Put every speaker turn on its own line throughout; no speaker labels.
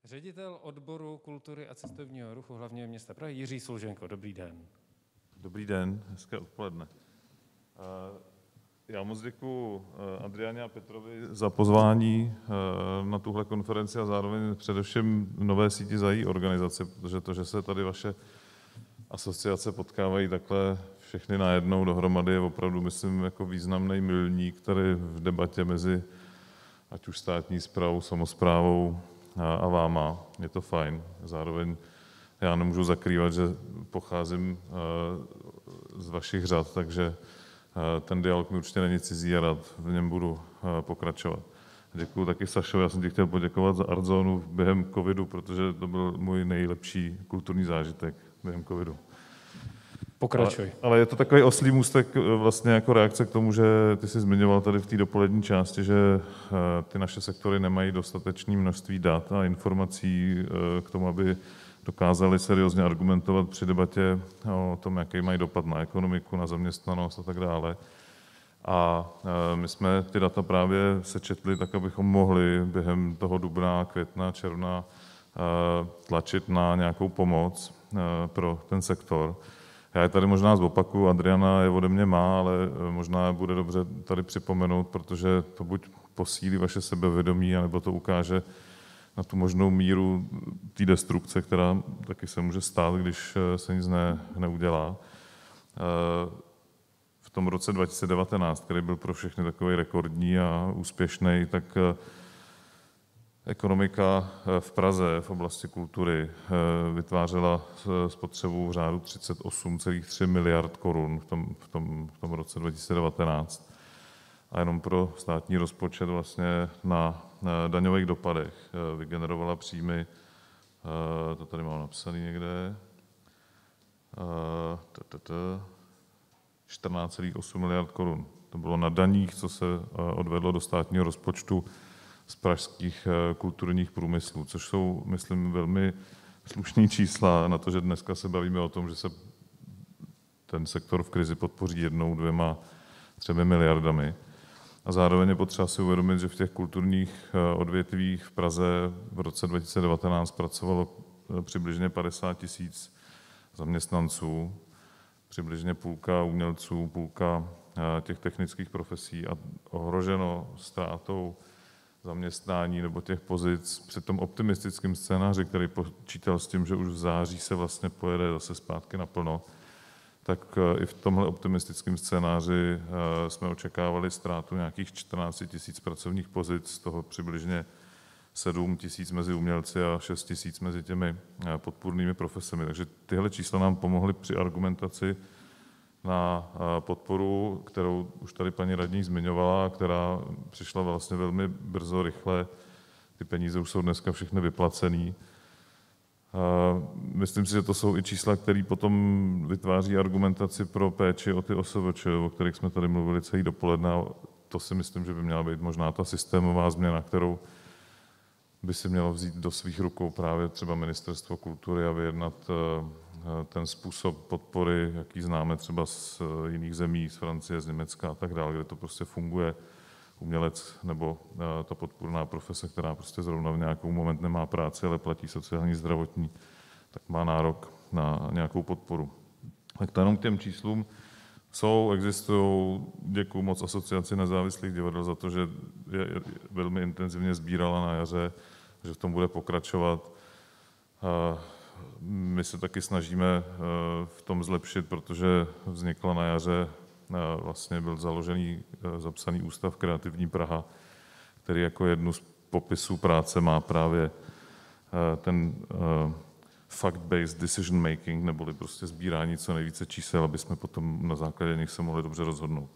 Ředitel odboru kultury a cestovního ruchu hlavního města Prahy Jiří Služenko. Dobrý den.
Dobrý den, hezké odpoledne. Já moc děkuji Adriáně a Petrovi za pozvání na tuhle konferenci a zároveň především Nové síti za její organizaci, protože to, že se tady vaše asociace potkávají takhle všechny najednou dohromady, je opravdu, myslím, jako významný milník tady v debatě mezi ať už státní správou, samosprávou a váma. Je to fajn. Zároveň já nemůžu zakrývat, že pocházím z vašich řad, takže ten dialog mi určitě není cizí a rád v něm budu pokračovat. Děkuji taky Sašovi, já jsem ti chtěl poděkovat za Artzónu během covidu, protože to byl můj nejlepší kulturní zážitek během covidu.
Pokračuj.
Ale je to takový oslý můstek vlastně jako reakce k tomu, že ty jsi zmiňoval tady v té dopolední části, že ty naše sektory nemají dostatečné množství dat a informací k tomu, aby dokázali seriózně argumentovat při debatě o tom, jaký mají dopad na ekonomiku, na zaměstnanost a tak dále. A my jsme ty data právě sečetli tak, abychom mohli během toho dubna, května, června tlačit na nějakou pomoc pro ten sektor. Já je tady možná zopakuju, Adriana je ode mě má, ale možná bude dobře tady připomenout, protože to buď posílí vaše sebevědomí, anebo to ukáže na tu možnou míru té destrukce, která taky se může stát, když se nic neudělá. V tom roce 2019, který byl pro všechny takový rekordní a úspěšný, tak ekonomika v Praze v oblasti kultury vytvářela spotřebu v řádu 38,3 miliard korun v tom roce 2019. A jenom pro státní rozpočet vlastně na daňových dopadech vygenerovala příjmy, to tady mám napsané někde, 14,8 miliard korun. To bylo na daních, co se odvedlo do státního rozpočtu z pražských kulturních průmyslů, což jsou, myslím, velmi slušný čísla na to, že dneska se bavíme o tom, že se ten sektor v krizi podpoří 1, 2, 3 miliardami. A zároveň je potřeba si uvědomit, že v těch kulturních odvětvích v Praze v roce 2019 pracovalo přibližně 50 000 zaměstnanců, přibližně půlka umělců, půlka těch technických profesí a ohroženo ztrátou zaměstnání nebo těch pozic při tom optimistickém scénáři, který počítal s tím, že už v září se vlastně pojede zase zpátky naplno, tak i v tomhle optimistickém scénáři jsme očekávali ztrátu nějakých 14 000 pracovních pozic, z toho přibližně 7 000 mezi umělci a 6 000 mezi těmi podpůrnými profesemi. Takže tyhle čísla nám pomohly při argumentaci na podporu, kterou už tady paní radní zmiňovala, která přišla vlastně velmi brzo, rychle. Ty peníze už jsou dneska všechny vyplacený. Myslím si, že to jsou i čísla, které potom vytváří argumentaci pro péči o ty OSVČ, o kterých jsme tady mluvili celý dopoledne. A to si myslím, že by měla být možná ta systémová změna, kterou by si mělo vzít do svých rukou právě třeba Ministerstvo kultury a vyjednat ten způsob podpory, jaký známe třeba z jiných zemí, z Francie, z Německa a tak dále, kde to prostě funguje umělec nebo ta podpůrná profese, která prostě zrovna v nějakou moment nemá práci, ale platí sociální, zdravotní, tak má nárok na nějakou podporu. Tak to jenom k těm číslům existují, děkuju moc Asociaci nezávislých divadel za to, že je velmi intenzivně sbírala na jaře, že v tom bude pokračovat. My se taky snažíme v tom zlepšit, protože vznikla na jaře, vlastně byl založený, zapsaný Ústav Kreativní Praha, který jako jednu z popisů práce má právě ten fact-based decision making, neboli prostě sbírání co nejvíce čísel, aby jsme potom na základě nich se mohli dobře rozhodnout.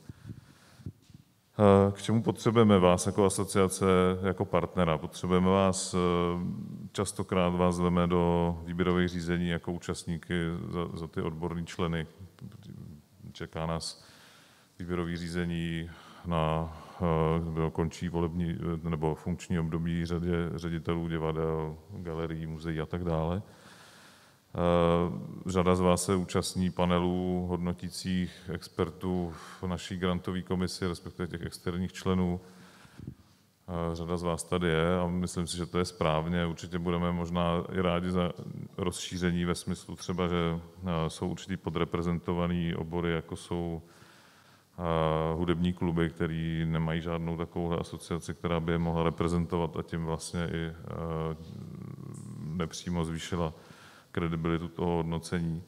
K čemu potřebujeme vás jako asociace, jako partnera? Potřebujeme vás, častokrát vás zveme do výběrových řízení jako účastníky za ty odborní členy. Čeká nás výběrový řízení končí volební nebo funkční období řadě ředitelů divadel, galerií, muzeí a tak dále. Řada z vás se účastní panelů hodnotících expertů v naší grantové komisi, respektive těch externích členů. řada z vás tady je a myslím si, že to je správně. Určitě budeme možná i rádi za rozšíření ve smyslu třeba, že jsou určitý podreprezentovaný obory, jako jsou hudební kluby, které nemají žádnou takovou asociaci, která by je mohla reprezentovat a tím vlastně i nepřímo zvýšila kredibilitu toho hodnocení.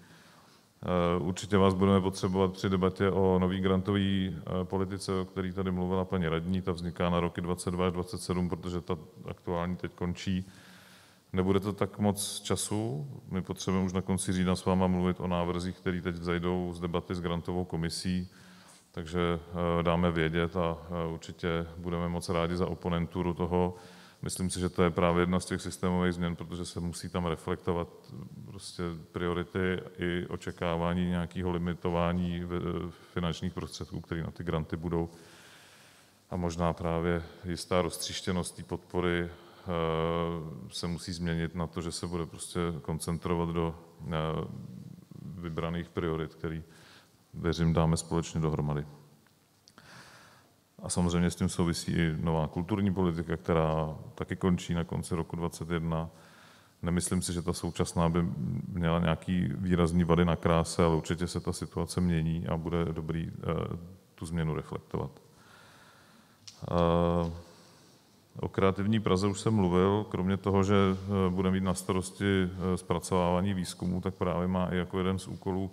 Určitě vás budeme potřebovat při debatě o nový grantové politice, o který tady mluvila paní radní. Ta vzniká na roky 22 až 27, protože ta aktuální teď končí. Nebude to tak moc času. My potřebujeme už na konci října s váma mluvit o návrzích, které teď vzejdou z debaty s grantovou komisí, takže dáme vědět a určitě budeme moc rádi za oponenturu toho. Myslím si, že to je právě jedna z těch systémových změn, protože se musí tam reflektovat prostě priority i očekávání nějakého limitování finančních prostředků, které na ty granty budou. A možná právě jistá roztříštěnost té podpory se musí změnit na to, že se bude prostě koncentrovat do vybraných priorit, které, věřím, dáme společně dohromady. A samozřejmě s tím souvisí i nová kulturní politika, která taky končí na konci roku 2021. Nemyslím si, že ta současná by měla nějaký výrazný vady na kráse, ale určitě se ta situace mění a bude dobrý tu změnu reflektovat. O kreativní Praze už jsem mluvil. Kromě toho, že bude mít na starosti zpracovávání výzkumu, tak právě má i jako jeden z úkolů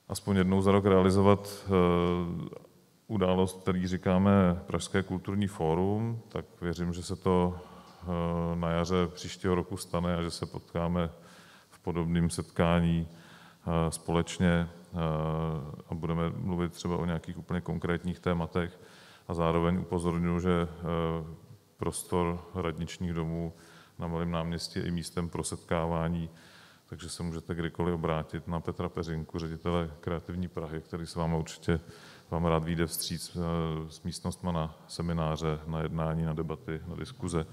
aspoň jednou za rok realizovat událost, který říkáme Pražské kulturní fórum, tak věřím, že se to na jaře příštího roku stane a že se potkáme v podobném setkání společně a budeme mluvit třeba o nějakých úplně konkrétních tématech a zároveň upozorňuji, že prostor radničních domů na Malém náměstí je i místem pro setkávání, takže se můžete kdykoliv obrátit na Petra Peřinku, ředitele Kreativní Prahy, který se vám určitě rád vyjde vstříc s místnostma na semináře, na jednání, na debaty, na diskuze.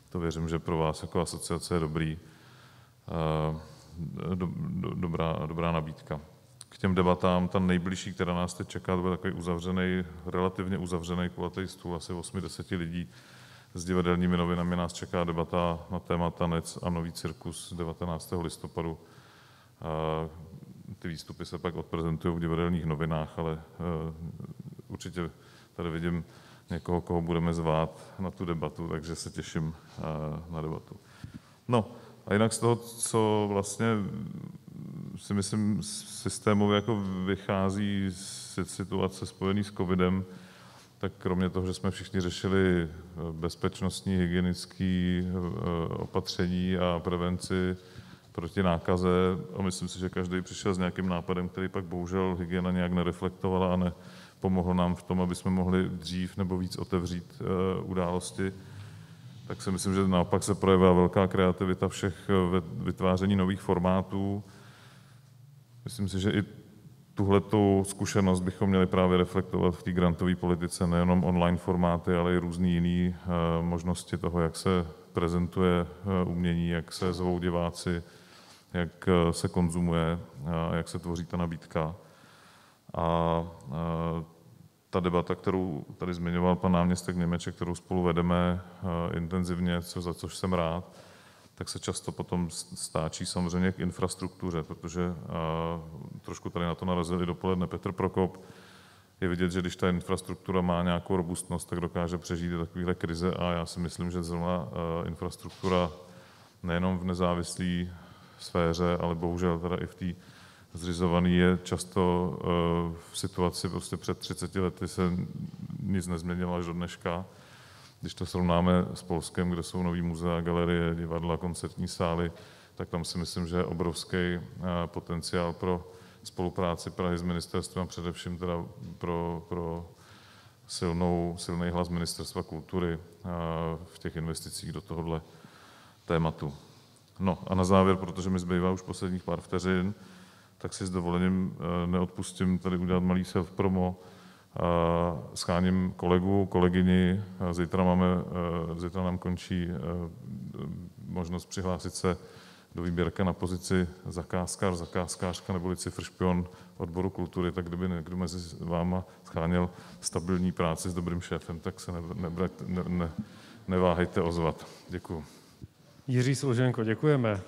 To věřím, že pro vás jako asociace je dobrá nabídka. K těm debatám, ta nejbližší, která nás teď čeká, to bude takový relativně uzavřený kulatý stůl, asi 8-10 lidí. S divadelními novinami nás čeká debata na téma tanec a nový cirkus 19. listopadu. Ty výstupy se pak odprezentují v divadelních novinách, ale určitě tady vidím někoho, koho budeme zvát na tu debatu, takže se těším na debatu. No a jinak z toho, co vlastně si myslím systémově jako vychází z situace spojený s covidem, tak kromě toho, že jsme všichni řešili bezpečnostní, hygienické opatření a prevenci proti nákaze, a myslím si, že každý přišel s nějakým nápadem, který pak bohužel hygiena nějak nereflektovala a nepomohl nám v tom, aby jsme mohli dřív nebo víc otevřít události, tak si myslím, že naopak se projevila velká kreativita všech ve vytváření nových formátů. Myslím si, že i tuhletou zkušenost bychom měli právě reflektovat v té grantové politice, nejenom online formáty, ale i různé jiné možnosti toho, jak se prezentuje umění, jak se zvou diváci, jak se konzumuje, jak se tvoří ta nabídka. A ta debata, kterou tady zmiňoval pan náměstek Němeček, kterou spolu vedeme intenzivně, za což jsem rád, tak se často potom stáčí samozřejmě k infrastruktuře, protože trošku tady na to narazil i dopoledne Petr Prokop. Je vidět, že když ta infrastruktura má nějakou robustnost, tak dokáže přežít takovéhle krize a já si myslím, že zrovna infrastruktura nejenom v nezávislé sféře, ale bohužel teda i v té zřizované je často v situaci, prostě před 30 lety se nic nezměnilo až do dneška. Když to srovnáme s Polskem, kde jsou nový muzea, galerie, divadla, koncertní sály, tak tam si myslím, že je obrovský potenciál pro spolupráci Prahy s ministerstvem, především teda pro silný hlas Ministerstva kultury v těch investicích do tohohle tématu. No a na závěr, protože mi zbývá už posledních pár vteřin, tak si s dovolením neodpustím tady udělat malý self-promo. Scháním kolegu, kolegyni. Zítra nám končí možnost přihlásit se do výběrka na pozici zakázkář, zakázkářka neboli cifršpion odboru kultury, tak kdyby někdo mezi váma scháněl stabilní práci s dobrým šéfem, tak se neváhejte ozvat. Děkuju.
Jiří Služenko, děkujeme.